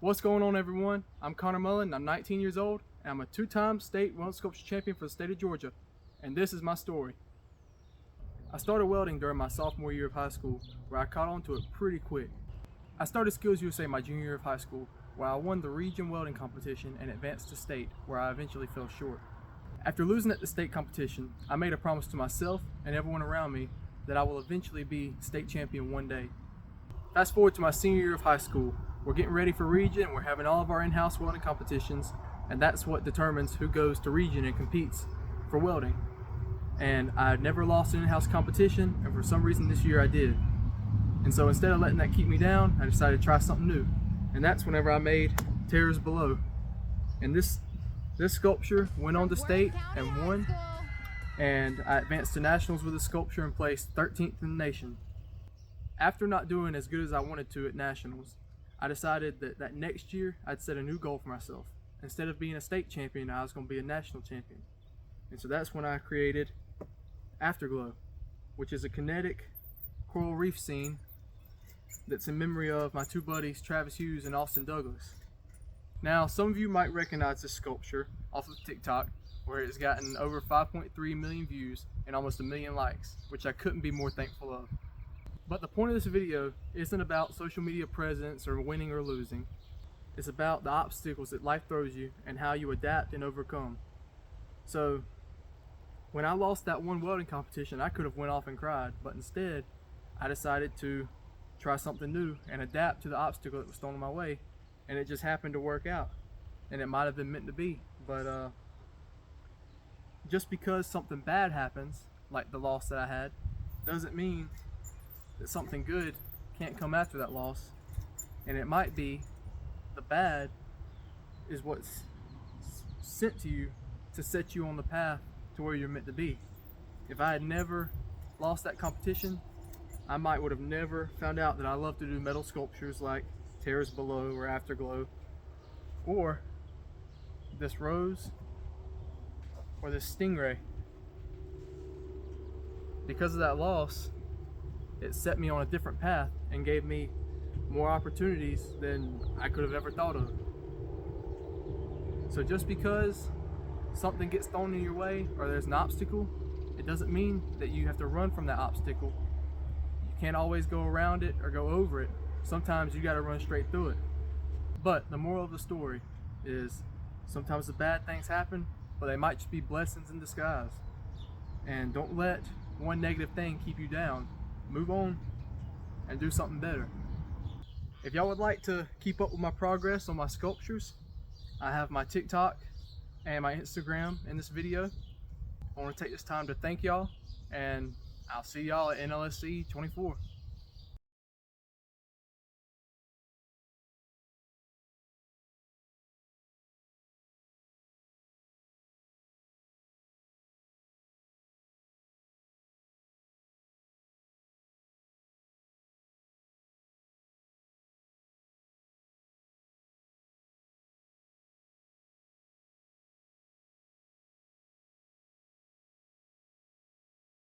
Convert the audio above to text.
What's going on, everyone? I'm Connor Mullen, I'm 19 years old, and I'm a two-time state welding sculpture champion for the state of Georgia, and this is my story. I started welding during my sophomore year of high school, where I caught on to it pretty quick. I started SkillsUSA my junior year of high school, where I won the region welding competition and advanced to state, where I eventually fell short. After losing at the state competition, I made a promise to myself and everyone around me that I will eventually be state champion one day. Fast forward to my senior year of high school. We're getting ready for region, we're having all of our in-house welding competitions, and that's what determines who goes to region and competes for welding. And I had never lost an in-house competition, and for some reason this year I did. And so instead of letting that keep me down, I decided to try something new. And that's whenever I made Terrace Below. And this sculpture went on to state and won, and I advanced to nationals with the sculpture and placed 13th in the nation. After not doing as good as I wanted to at nationals, I decided that next year I'd set a new goal for myself. Instead of being a state champion, I was going to be a national champion. And so that's when I created Afterglow, which is a kinetic coral reef scene that's in memory of my two buddies, Travis Hughes and Austin Douglas. Now, some of you might recognize this sculpture off of TikTok, where it's gotten over 5.3 million views and almost 1 million likes, which I couldn't be more thankful of. But the point of this video isn't about social media presence or winning or losing. It's about the obstacles that life throws you and how you adapt and overcome. So, when I lost that one welding competition, I could have went off and cried, but instead, I decided to try something new and adapt to the obstacle that was thrown in my way, and it just happened to work out. And it might have been meant to be, but just because something bad happens, like the loss that I had, doesn't mean that something good can't come after that loss. And it might be the bad is what's sent to you to set you on the path to where you're meant to be. If I had never lost that competition, I would have never found out that I love to do metal sculptures like Terrace Below or Afterglow, or this rose, or this stingray. Because of that loss, it set me on a different path and gave me more opportunities than I could have ever thought of. So just because something gets thrown in your way or there's an obstacle, it doesn't mean that you have to run from that obstacle. You can't always go around it or go over it. Sometimes you gotta run straight through it. But the moral of the story is sometimes the bad things happen, but they might just be blessings in disguise. And don't let one negative thing keep you down. Move on and do something better. If y'all would like to keep up with my progress on my sculptures, I have my TikTok and my Instagram in this video. I want to take this time to thank y'all, and I'll see y'all at NLSC 24.